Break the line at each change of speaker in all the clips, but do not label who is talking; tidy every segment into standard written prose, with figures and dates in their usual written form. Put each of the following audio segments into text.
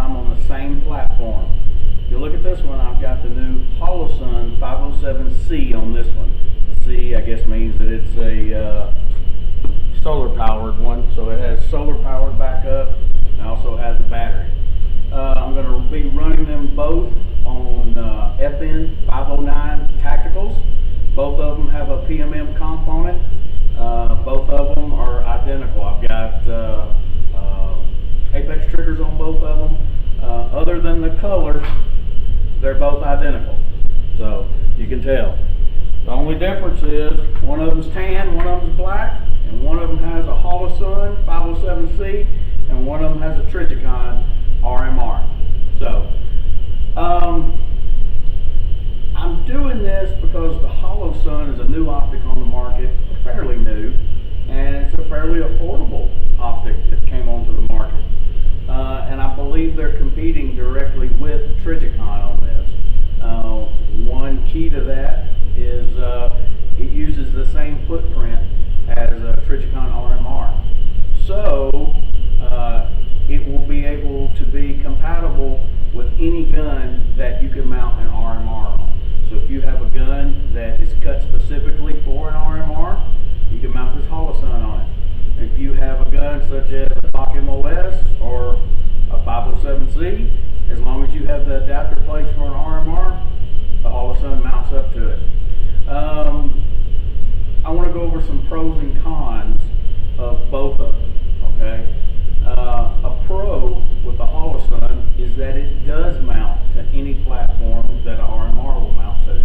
I'm on the same platform. If you look at this one, I've got the new Holosun 507C on this one. The C, I guess, means that it's a solar powered one, so it has solar powered backup and also has a battery. I'm going to be running them both on FN 509 tacticals. Both of them have a PMM component. Both of them are identical. I've got apex triggers on both of them. Other than the color, they're both identical. So you can tell. The only difference is one of them's tan, one of them's black, and one of them has a Holosun 507C, and one of them has a Trijicon RMR. So I'm doing this because the Holosun is a new optic on the market, fairly new, and it's a fairly affordable optic that came onto the market. And I believe they're competing directly with Trijicon on this. One key to that is it uses the same footprint as a Trijicon RMR. So it will be able to be compatible with any gun that you can mount an RMR on. So if you have a gun that is cut specifically for an RMR, you can mount this Holosun on it. If you have a gun such as a Glock MOS or a 507C, as long as you have the adapter plates for an RMR, the Holosun mounts up to it. I want to go over some pros and cons of both of them. Okay, a pro with the Holosun is that it does mount to any platform that an RMR will mount to.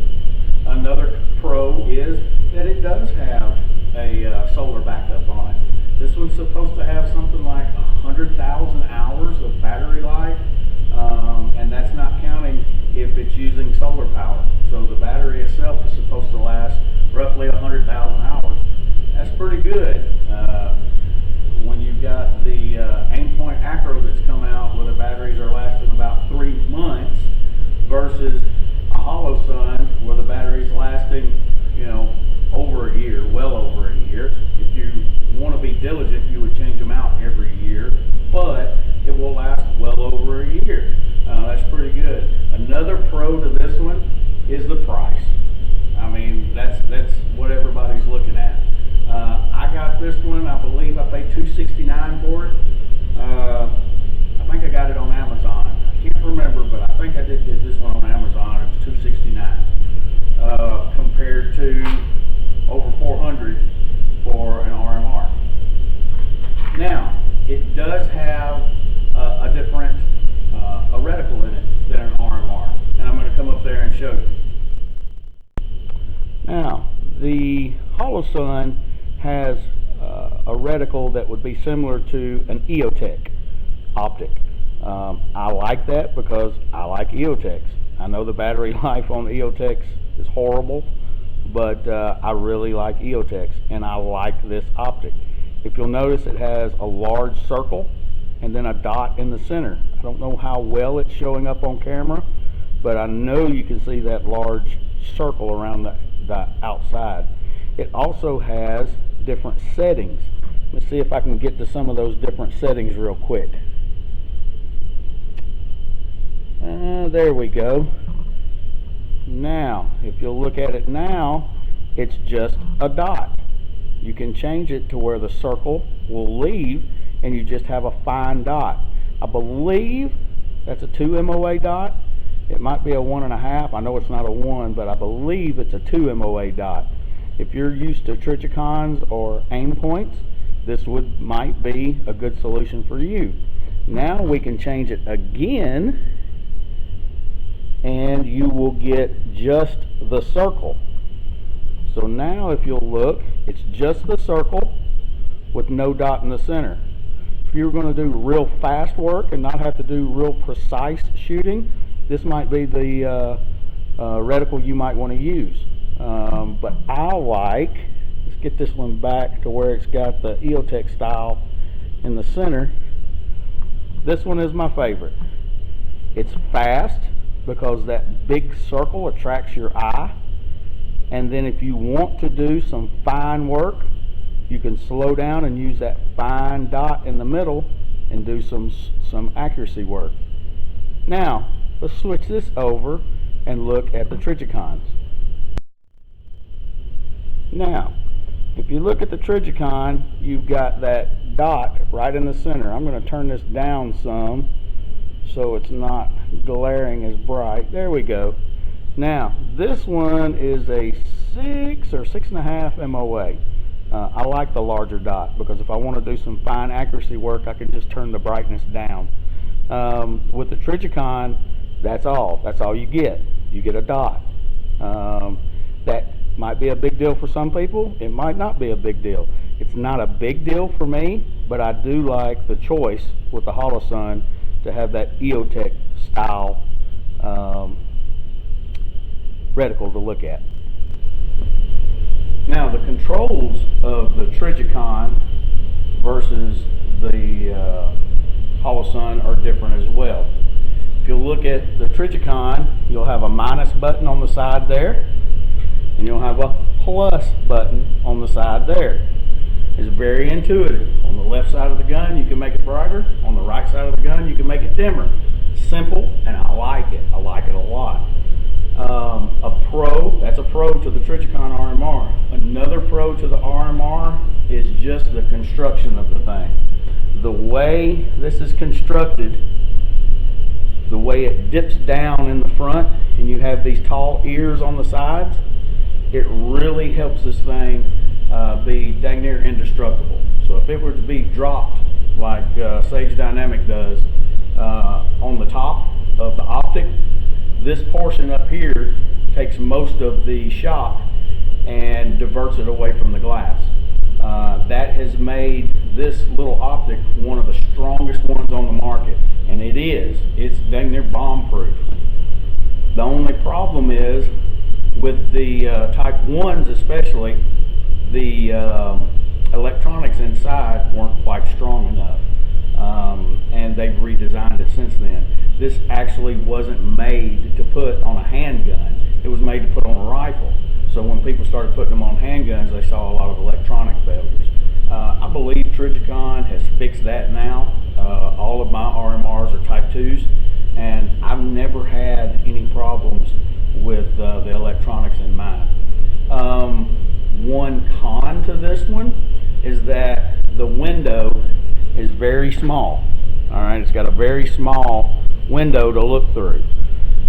Another pro is that it does have a solar backup on it. This one's supposed to have something like 100,000 hours of battery life, and that's not counting if it's using solar power. So the battery itself is supposed to last roughly 100,000 hours. That's pretty good. When you've got the Aimpoint Acro that's come out where the batteries are lasting about 3 months versus a Holosun where the battery's lasting, over a year, well over a year. If you want to be diligent, you would change them out every year, but it will last well over a year. That's pretty good. Another pro to this one is the price. I mean, that's what everybody's looking at. I got this one, I believe I paid $269 for it. I think I got it on Amazon. I can't remember, but I think I did get this one on Amazon. It was $269 compared to over $400 for an RMR. Now, it does have a different a reticle in it than an RMR, and I'm going to come up there and show you. Now, the Holosun has a reticle that would be similar to an EOTech optic. I like that because I like EOTechs. I know the battery life on EOTechs is horrible, but I really like EOTechs, and I like this optic. If you'll notice, it has a large circle and then a dot in the center. I don't know how well it's showing up on camera, but I know you can see that large circle around the outside. It also has different settings. Let's see if I can get to some of those different settings real quick. There we go. Now, if you'll look at it now, it's just a dot. You can change it to where the circle will leave and you just have a fine dot. I believe that's a 2 MOA dot. It might be a 1.5. I know it's not a 1, but I believe it's a 2 MOA dot. If you're used to Trijicons or Aimpoints, this might be a good solution for you. Now we can change it again, and you will get just the circle. So now if you'll look, it's just the circle with no dot in the center. If you're going to do real fast work and not have to do real precise shooting, this might be the reticle you might want to use. But let's get this one back to where it's got the EOTech style in the center. This one is my favorite. It's fast because that big circle attracts your eye, and then if you want to do some fine work, you can slow down and use that fine dot in the middle and do some accuracy work. Now, let's switch this over and look at the Trijicons. Now, if you look at the Trijicon, you've got that dot right in the center. I'm going to turn this down some so it's not glaring as bright. There we go. Now, this one is a 6 or 6.5 MOA. I like the larger dot because if I want to do some fine accuracy work, I can just turn the brightness down. With the Trijicon, that's all you get. You get a dot. That might be a big deal for some people. It might not be a big deal. It's not a big deal for me, but I do like the choice with the Holosun to have that EOTech style reticle to look at. Now, the controls of the Trijicon versus the Holosun are different as well. If you look at the Trijicon, you'll have a minus button on the side there, and you'll have a plus button on the side there. It's very intuitive. On the left side of the gun, you can make it brighter. On the right side of the gun, you can make it dimmer. Simple, and I like it. I like it a lot. That's a pro to the Trijicon RMR. Another pro to the RMR is just the construction of the thing. The way this is constructed, the way it dips down in the front, and you have these tall ears on the sides, it really helps this thing be dang near indestructible. So if it were to be dropped like Sage Dynamic does on the top of the optic, this portion up here takes most of the shock and diverts it away from the glass. That has made this little optic one of the strongest ones on the market, and it is. It's dang near bomb-proof. The only problem is with the Type 1s especially, the electronics inside weren't quite strong enough, and they've redesigned it since then. This actually wasn't made to put on a handgun. It was made to put on a rifle. So when people started putting them on handguns, they saw a lot of electronic failures. I believe Trijicon has fixed that now. All of my RMRs are Type 2s, and I've never had any problems with the electronics in mine. One con to this one is that the window is very small. All right, it's got a very small window to look through.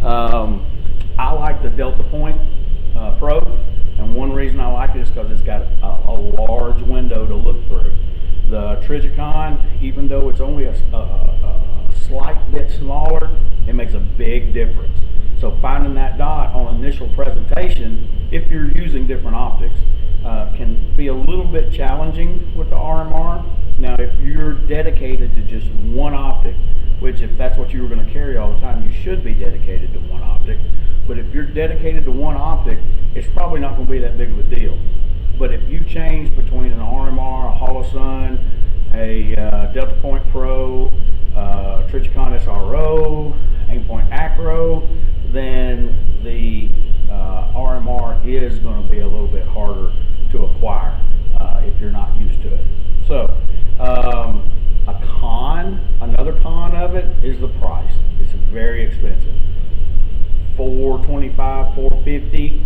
I like the Delta Point Pro, and one reason I like it is because it's got a large window to look through. The Trijicon, even though it's only a slight bit smaller, it makes a big difference. So finding that dot on initial presentation, if you're using different optics, can be a little bit challenging with the RMR. Now, if you're dedicated to just one optic, which if that's what you were going to carry all the time, you should be dedicated to one optic. But if you're dedicated to one optic, it's probably not going to be that big of a deal. But if you change between an RMR, a Holosun, a Delta Point Pro, Trijicon SRO, Aimpoint Acro, then the RMR is going to be a little bit harder to acquire if you're not used to it. So, another con of it is the price. It's very expensive. $425, $450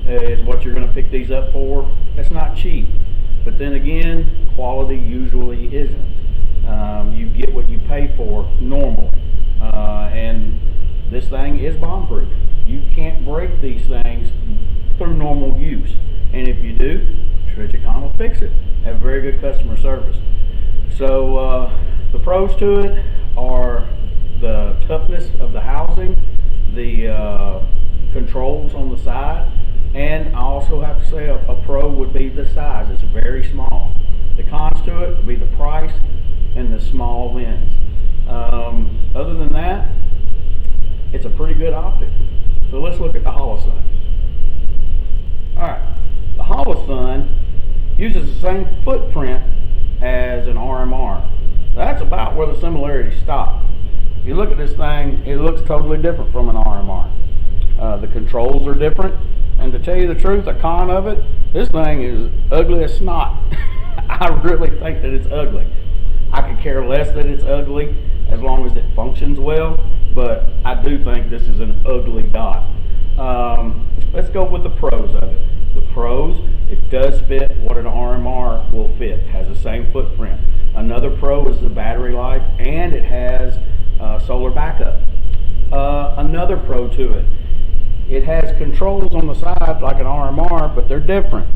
is what you're going to pick these up for. That's not cheap. But then again, quality usually isn't. You get what you pay for normally. And this thing is bomb-proof. You can't break these things through normal use. And if you do, Trijicon will fix it. Have very good customer service. So the pros to it are the toughness of the housing, the controls on the side, and I also have to say a pro would be the size. It's very small. The cons to it would be the price and the small lens. Other than that, it's a pretty good optic. So let's look at the Holosun. Alright, the Holosun uses the same footprint as an RMR. That's about where the similarities stop. If you look at this thing, it looks totally different from an RMR. The controls are different, and to tell you the truth, a con of it, this thing is ugly as snot. I really think that it's ugly. I could care less that it's ugly. as long as it functions well, but I do think this is an ugly dot. Let's go with the pros of it. The pros, it does fit what an RMR will fit, has the same footprint. Another pro is the battery life, and it has solar backup. Another pro to it, it has controls on the side like an RMR, but they're different.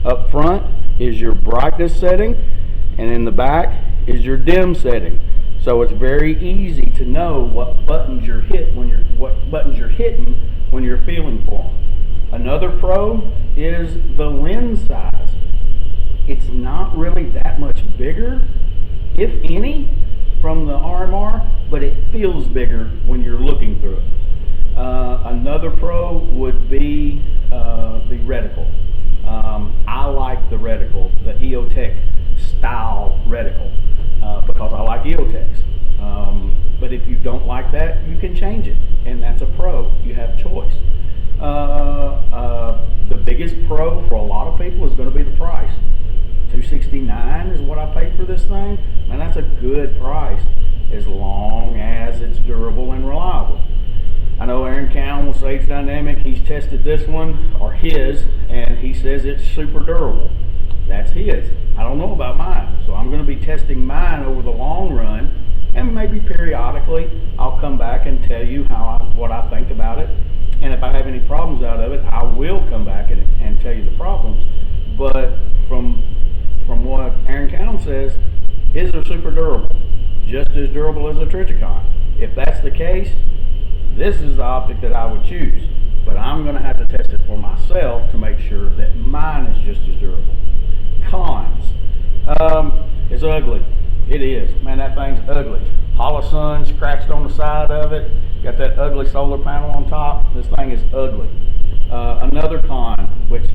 Up front is your brightness setting, and in the back is your dim setting. So it's very easy to know what buttons you're hitting when you're feeling for them. Another pro is the lens size. It's not really that much bigger, if any, from the RMR, but it feels bigger when you're looking through it. Another pro would be the reticle. I like the reticle, the EOTech style reticle, because I like EOTechs. But if you don't like that, you can change it, and that's a pro. You have choice. The biggest pro for a lot of people is going to be the price. $269 is what I paid for this thing, and that's a good price as long as it's durable and reliable. I know Aaron Cowan will say it's dynamic. He's tested this one, or his, and he says it's super durable. That's his. I don't know about mine, so I'm going to be testing mine over the long run, and maybe periodically I'll come back and tell you what I think about it. And if I have any problems out of it, I will come back and tell you the problems. But from what Aaron Cowan says, his are super durable, just as durable as a Trijicon. If that's the case, this is the optic that I would choose. But I'm going to have to test it for myself to make sure that mine is just as durable. Cons. It's ugly. It is. Man, that thing's ugly. Holosun scratched on the side of it. Got that ugly solar panel on top. This thing is ugly. Another con, which,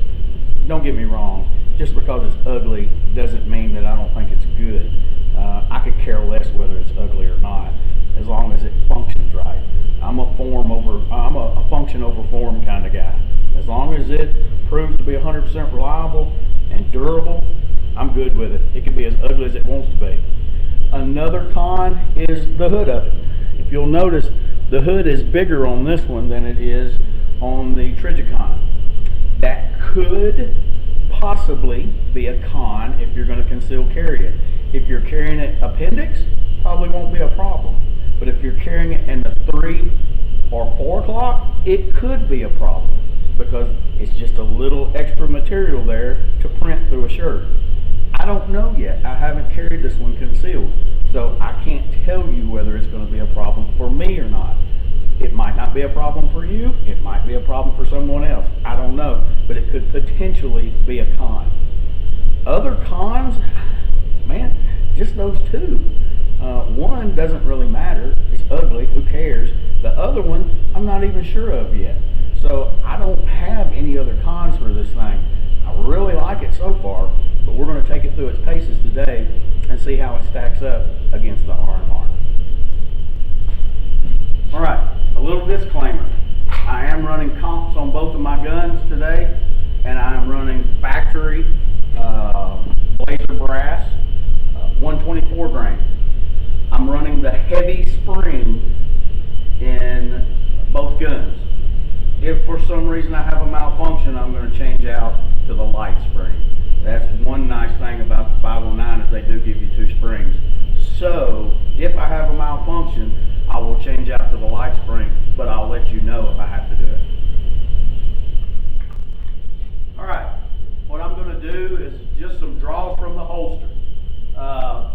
don't get me wrong, just because it's ugly doesn't mean that I don't think it's good. I could care less whether it's ugly or not, as long as it functions right. I'm a function over form kind of guy. As long as it proves to be 100% reliable and durable, I'm good with it. It can be as ugly as it wants to be. Another con is the hood of it. If you'll notice, the hood is bigger on this one than it is on the Trijicon. That could possibly be a con if you're going to conceal carry it. If you're carrying it appendix, probably won't be a problem. But if you're carrying it in the 3 or 4 o'clock, it could be a problem because it's just a little extra material there to print through a shirt. I don't know yet. I haven't carried this one concealed, so I can't tell you whether it's going to be a problem for me or not. It might not be a problem for you. It might be a problem for someone else. I don't know, but it could potentially be a con. Other cons, man, just those two. One doesn't really matter. It's ugly. Who cares? The other one, I'm not even sure of yet. So I don't have any other cons for this thing. I really like it so far, but we're going to take it through its paces today and see how it stacks up against the RMR. All right, a little disclaimer. I am running comps on both of my guns today, and I am running factory blazer brass 124 grain. I'm running the heavy spring in both guns. If for some reason I have a malfunction, I'm going to change out to the light spring. That's one nice thing about the 509 is they do give you 2 springs. So if I have a malfunction, I will change out to the light spring, but I'll let you know if I have to do it. All right, what I'm going to do is just some draws from the holster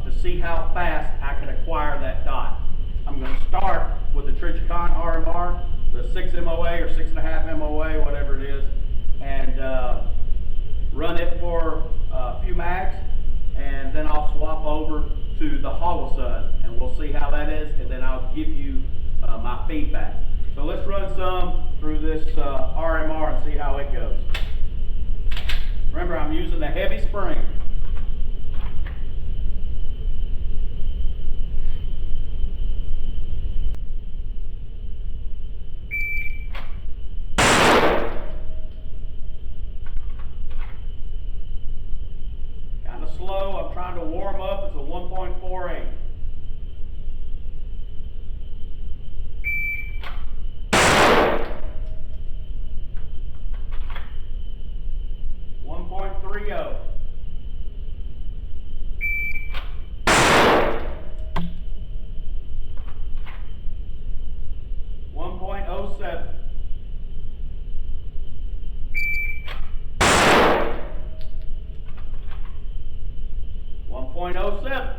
to see how fast I can acquire that dot. I'm going to start with the Trijicon RMR, the 6 MOA or 6.5 MOA, whatever it is, and run it for a few mags, and then I'll swap over to the Holosun, and we'll see how that is, and then I'll give you my feedback. So let's run some through this RMR and see how it goes. Remember, I'm using the heavy spring. Slow. I'm trying to warm up. It's a 1.48. .07.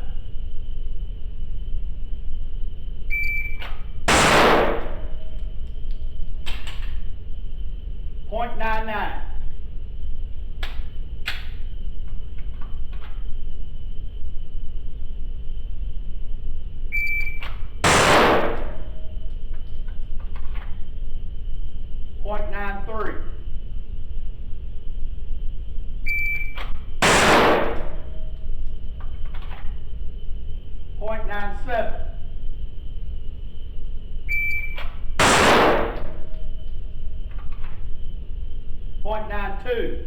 0.99. 0.93. 0.97. 0.92.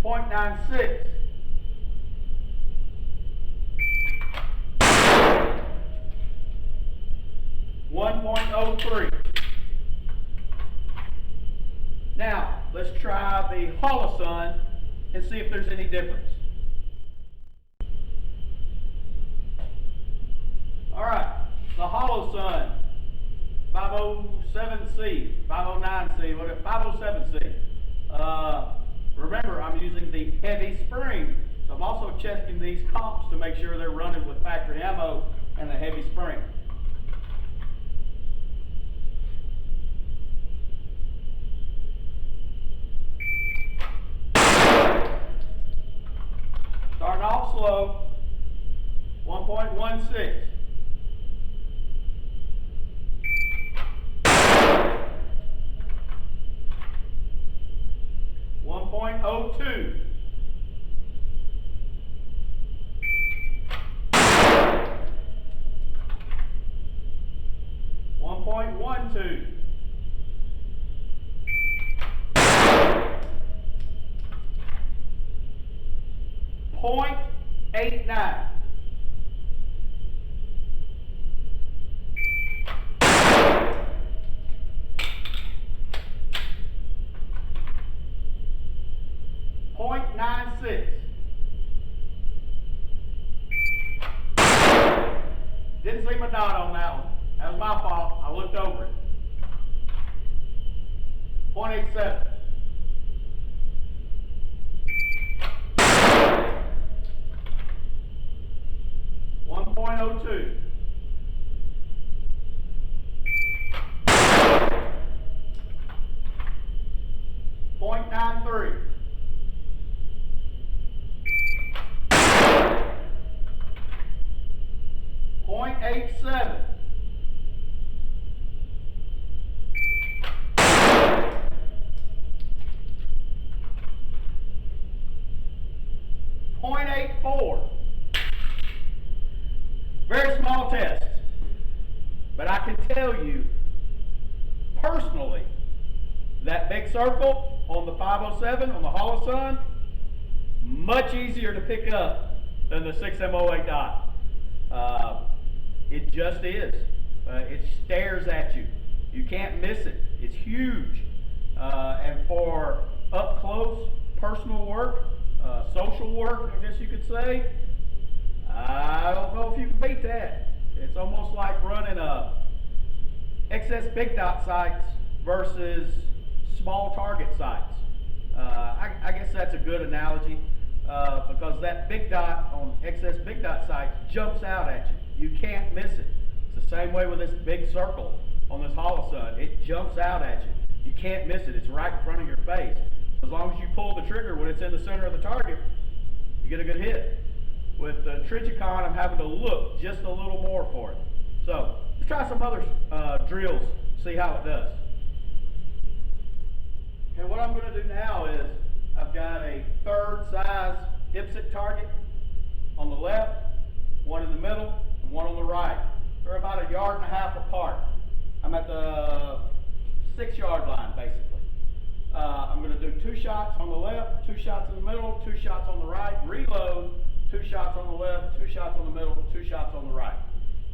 0.96. 1.03. Now, let's try the Holosun and see if there's any difference. All right, the Holosun 507C, 509C, whatever, 507C. Remember, I'm using the heavy spring, so I'm also checking these comps to make sure they're running with factory ammo and the heavy spring. Starting off slow, 1.16. 1.02. 1.12. 0.89. 0.96. Didn't see my dot on that one. That was my fault. I looked over it. 0.87. 1.02. 0.93. 0.87. 0.84. Very small test, but I can tell you personally that big circle on the 507 on the Holosun, much easier to pick up than the 6M08 dot. It just is. It stares at you. You can't miss it. It's huge. And for up close personal work, social work, I guess you could say, I don't know if you can beat that. It's almost like running excess big dot sights versus small target sights. I guess that's a good analogy because that big dot on excess big dot sights jumps out at you. You can't miss it. It's the same way with this big circle on this Holosun. It jumps out at you. You can't miss it. It's right in front of your face. As long as you pull the trigger when it's in the center of the target, you get a good hit. With the Trijicon, I'm having to look just a little more for it. So let's try some other drills, see how it does. And what I'm going to do now is I've got a third size IPSC target on the left, one in the middle, and one on the right. They're about 1.5 yards apart. I'm at the 6-yard line basically. I'm going to do 2 shots on the left, 2 shots in the middle, 2 shots on the right, reload, 2 shots on the left, 2 shots on the middle, 2 shots on the right.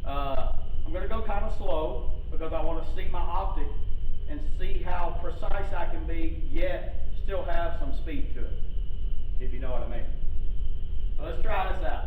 I'm going to go kind of slow because I want to see my optic and see how precise I can be, yet still have some speed to it, if you know what I mean. So let's try this out.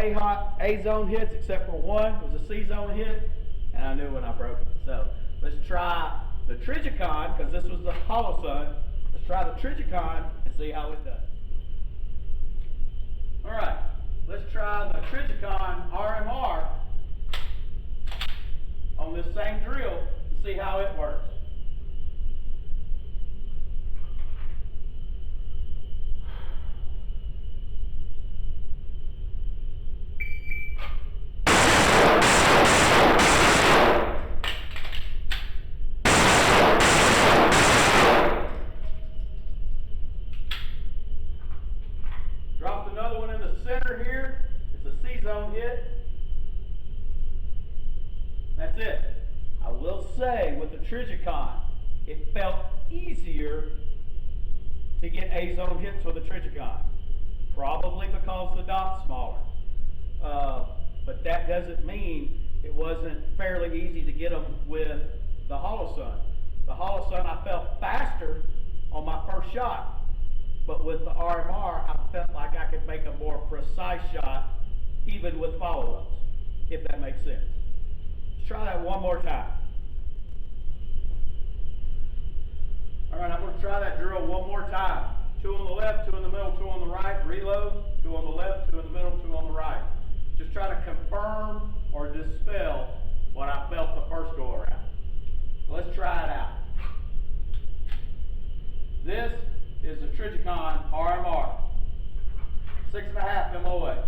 A-zone hits except for one. It was a C-zone hit, and I knew when I broke it. So let's try the Trijicon, because this was the Holosun. Let's try the Trijicon and see how it does. All right, let's try the Trijicon RMR on this same drill and see how it works. Dropped another one in the center here. It's a C-zone hit. That's it. I will say with the Trijicon, it felt easier to get A-zone hits with the Trijicon. Probably because the dot's smaller. But that doesn't mean it wasn't fairly easy to get them with the Holosun. The Holosun I felt faster on my first shot. But with the RMR, I felt like I could make a more precise shot, even with follow-ups, if that makes sense. Let's try that one more time. All right, I'm going to try that drill one more time. 2 on the left, 2 in the middle, 2 on the right, reload, 2 on the left, 2 in the middle, 2 on the right. Just try to confirm or dispel what I felt the first go around. So let's try it out. This is the Trijicon RMR, 6.5 MOA.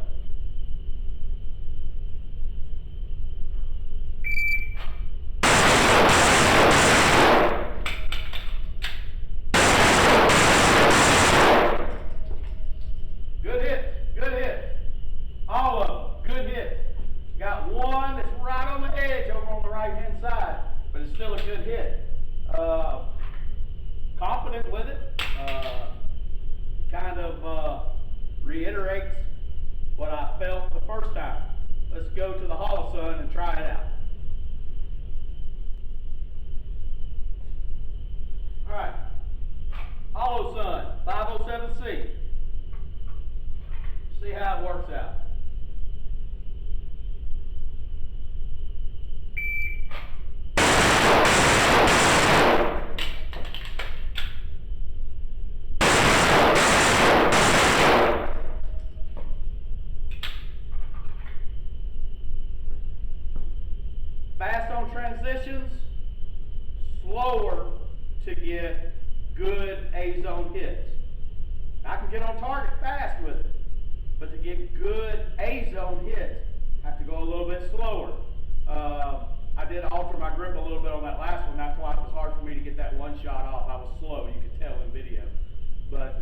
Good hits, good hits. All of them, good hits. Got one that's right on the edge over on the right hand side, but it's still a good hit. Confident with it. Kind of reiterates what I felt the first time. Let's go to the Holosun and try it out. All right, Holosun 507C. See how it works out. Fast on transitions, slower to get good A-zone hits. I can get on target fast with it, but to get good A-zone hits, I have to go a little bit slower. I did alter my grip a little bit on that last one. That's why it was hard for me to get that one shot off. I was slow, you could tell in video. But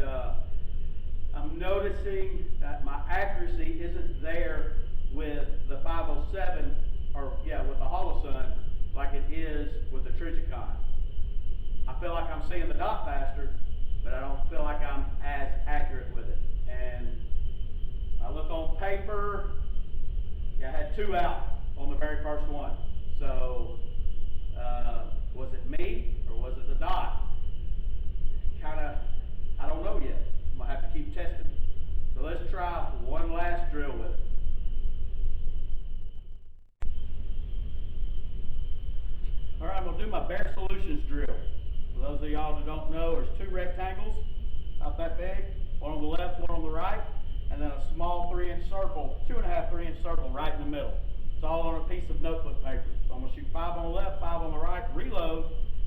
I'm noticing that my accuracy isn't there with the 507, or yeah, with the Holosun, like it is with the Trijicon. I feel like I'm seeing the dot faster, but I don't feel like I'm as accurate with it. And I look on paper, yeah, I had 2 out on the very first one. So, was it me or was it the dot? Kinda, I don't know yet. I'm gonna have to keep testing it. So let's try one last drill with it. All right, I'm gonna do my Bare Solutions drill. For those of y'all that don't know, there's 2 rectangles, about that big, one on the left, one on the right, and then a small 3-inch circle, 2.5 3-inch circle right in the middle. It's all on a piece of notebook paper. So I'm gonna shoot 5 on the left, 5 on the right, reload,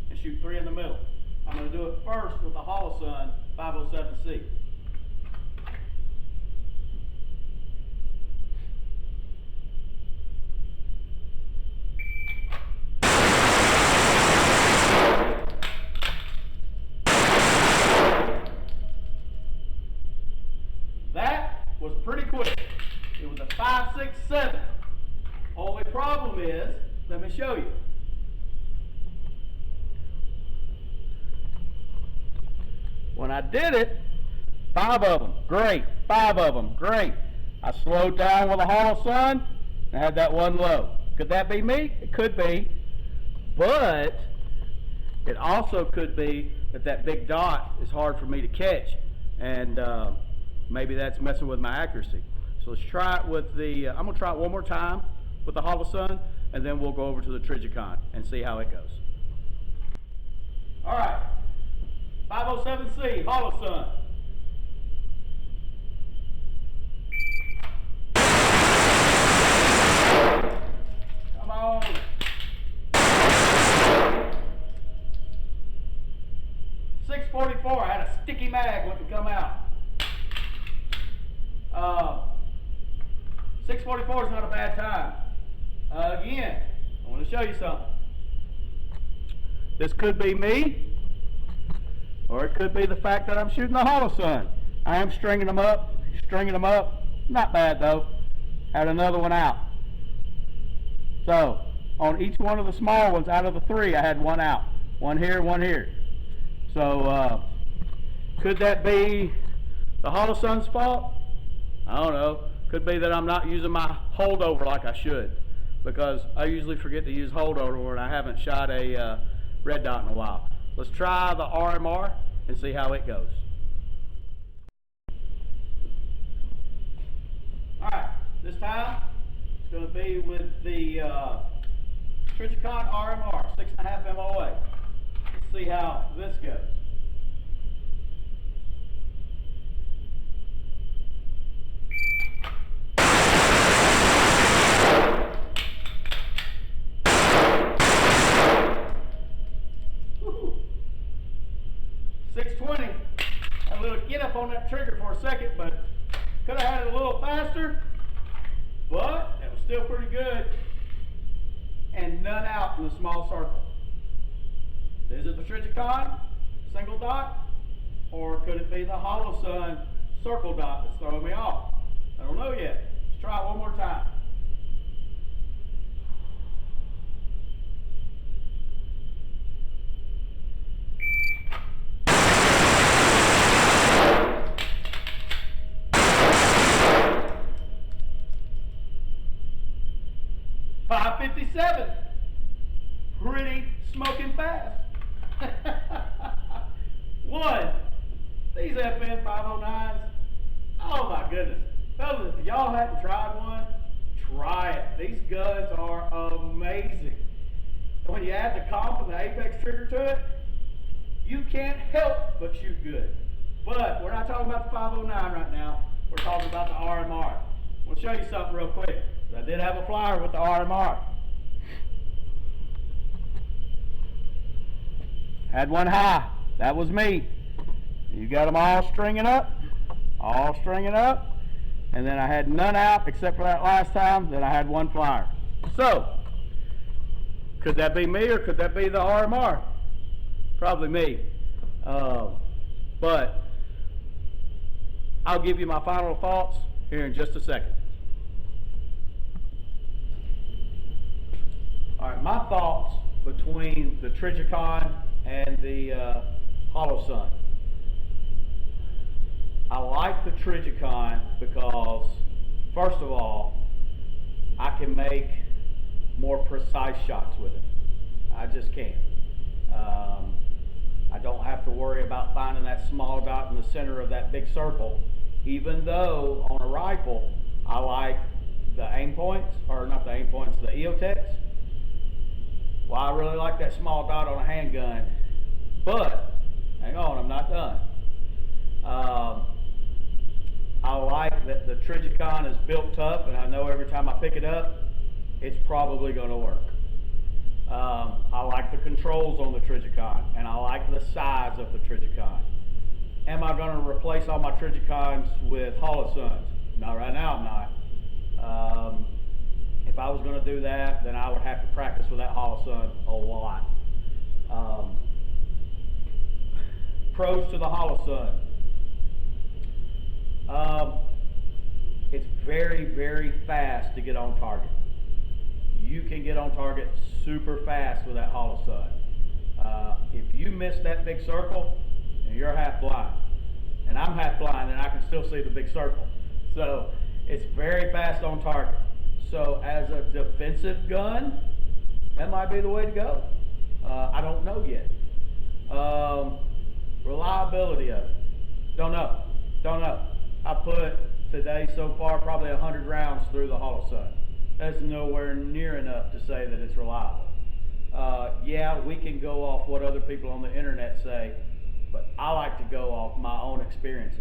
and shoot 3 in the middle. I'm gonna do it first with the Holosun 507C. Was pretty quick. It was a 5.67. Only problem is, let me show you. When I did it, 5 of them, great. 5 of them, great. I slowed down with a Holosun and had that one low. Could that be me? It could be. But it also could be that that big dot is hard for me to catch. And maybe that's messing with my accuracy. So let's try it with the, I'm gonna try it one more time with the Holosun, and then we'll go over to the Trijicon and see how it goes. All right, 507C, Holosun. Come on. .644, I had a sticky mag when it come out. 644 is not a bad time. Again, I want to show you something. This could be me, or it could be the fact that I'm shooting the Holosun. I am stringing them up. Not bad though. Had another one out. So, on each one of the small ones out of the three, I had one out. One here, one here. So, could that be the Holosun's fault? I don't know. Could be that I'm not using my holdover like I should, because I usually forget to use holdover when I haven't shot a red dot in a while. Let's try the RMR and see how it goes. Alright, this time it's going to be with the Trijicon RMR 6.5 MOA. Let's see how this goes. Woo-hoo. 620. Had a little get up on that trigger for a second, but could have had it a little faster, but it was still pretty good. And none out in the small circle. Is it the Trijicon single dot, or could it be the Holosun circle dot that's throwing me off? I don't know yet. Let's try it one more time. .557, pretty smoking fast. One, these FN 509s, oh my goodness. Fellas, if y'all hadn't tried one, try it. These guns are amazing. When you add the comp and the apex trigger to it, you can't help but shoot good. But we're not talking about the 509 right now. We're talking about the RMR. I'll show you something real quick. I did have a flyer with the RMR. Had one high. That was me. You got them all stringing up. And then I had none out except for that last time. Then I had one flyer. So, could that be me or could that be the RMR? Probably me. But I'll give you my final thoughts here in just a second. Alright, my thoughts between the Trijicon and the Holosun. I like the Trijicon because, first of all, I can make more precise shots with it. I just can. I don't have to worry about finding that small dot in the center of that big circle, even though on a rifle, I like the aim points, or not the aim points, the EOTechs. Well, I really like that small dot on a handgun, but hang on, I'm not done. I like that the Trijicon is built tough, and I know every time I pick it up, it's probably going to work. I like the controls on the Trijicon, and I like the size of the Trijicon. Am I going to replace all my Trijicons with Holosuns? Not right now, I'm not. If I was going to do that, then I would have to practice with that Holosun a lot. Pros to the Holosun. It's very, very fast to get on target. You can get on target super fast with that Holosun. If you miss that big circle, and you're half blind, and I'm half blind, and I can still see the big circle. So it's very fast on target. So as a defensive gun, that might be the way to go. I don't know yet. Reliability of it, don't know. I put today so far, probably 100 rounds through the Holosun. That's nowhere near enough to say that it's reliable. Yeah, we can go off what other people on the internet say, but I like to go off my own experiences.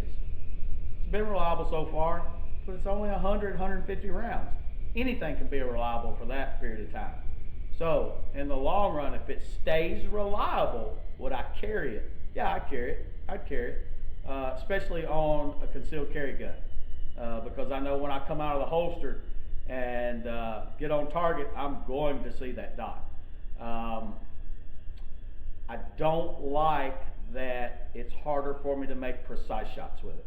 It's been reliable so far, but it's only 100, 150 rounds. Anything can be reliable for that period of time. So, in the long run, if it stays reliable, would I carry it? Yeah, I'd carry it. I'd carry it, especially on a concealed carry gun, because I know when I come out of the holster and get on target, I'm going to see that dot. I don't like that it's harder for me to make precise shots with it.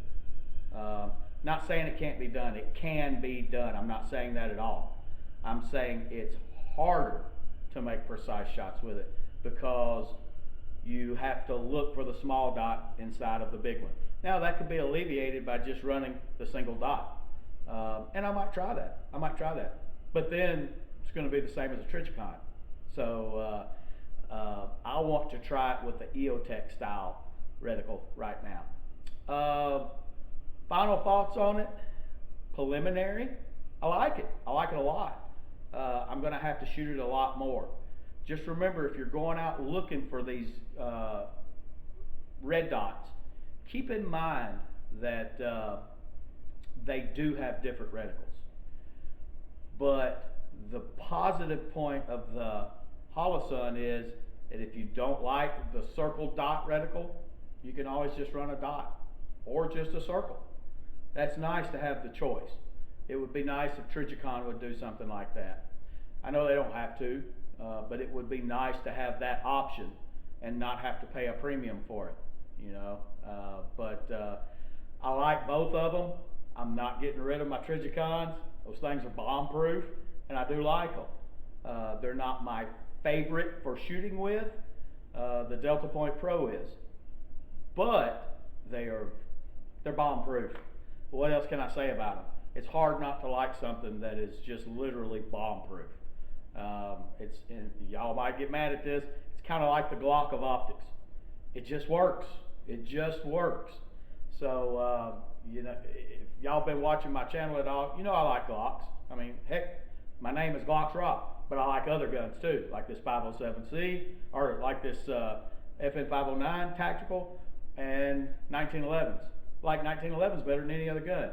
Not saying it can't be done. It can be done. I'm not saying that at all. I'm saying it's harder to make precise shots with it because you have to look for the small dot inside of the big one. Now that could be alleviated by just running the single dot. And I might try that. But then it's going to be the same as a Trijicon. So I want to try it with the EOTech style reticle right now. Final thoughts on it. Preliminary. I like it. I like it a lot. I'm going to have to shoot it a lot more. Just remember, if you're going out looking for these red dots, keep in mind that they do have different reticles. But the positive point of the Holosun is that if you don't like the circle dot reticle, you can always just run a dot or just a circle. That's nice to have the choice. It would be nice if Trijicon would do something like that. I know they don't have to, but it would be nice to have that option and not have to pay a premium for it, you know. But I like both of them. I'm not getting rid of my Trijicons. Those things are bomb-proof, and I do like them. They're not my favorite for shooting with. The Delta Point Pro is, but they're bomb-proof. What else can I say about them? It's hard not to like something that is just literally bomb-proof. Y'all might get mad at this. It's kind of like the Glock of optics. It just works. It just works. So you know, if y'all been watching my channel at all, you know I like Glocks. I mean, heck, my name is Glocks Rock, but I like other guns too, like this 507C or like this FN 509 tactical and 1911s. Like 1911s better than any other gun,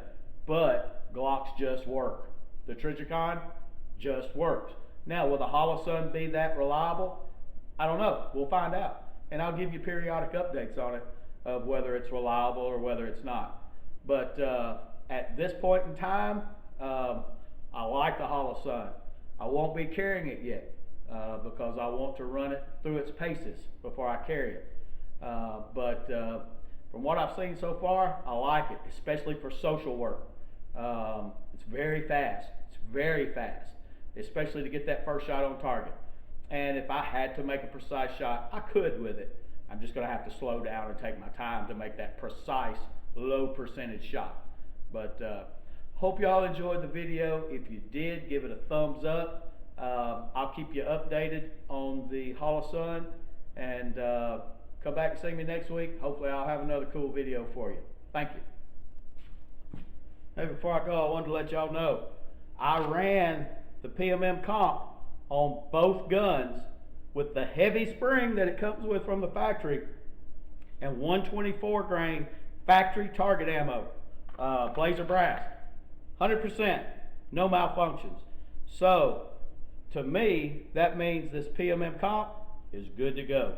but Glocks just work. The Trijicon just works. Now, will the Holosun be that reliable? I don't know. We'll find out. And I'll give you periodic updates on it of whether it's reliable or whether it's not. But at this point in time, I like the Holosun. I won't be carrying it yet because I want to run it through its paces before I carry it. But from what I've seen so far, I like it, especially for social work. It's very fast. It's very fast, especially to get that first shot on target. And if I had to make a precise shot, I could with it. I'm just going to have to slow down and take my time to make that precise, low percentage shot. But hope y'all enjoyed the video. If you did, give it a thumbs up. I'll keep you updated on the Holosun, and come back and see me next week. Hopefully I'll have another cool video for you. Thank you. Hey, before I go, I wanted to let y'all know I ran the PMM comp on both guns with the heavy spring that it comes with from the factory and 124 grain factory target ammo, blazer brass, 100%, no malfunctions. So to me, that means this PMM comp is good to go.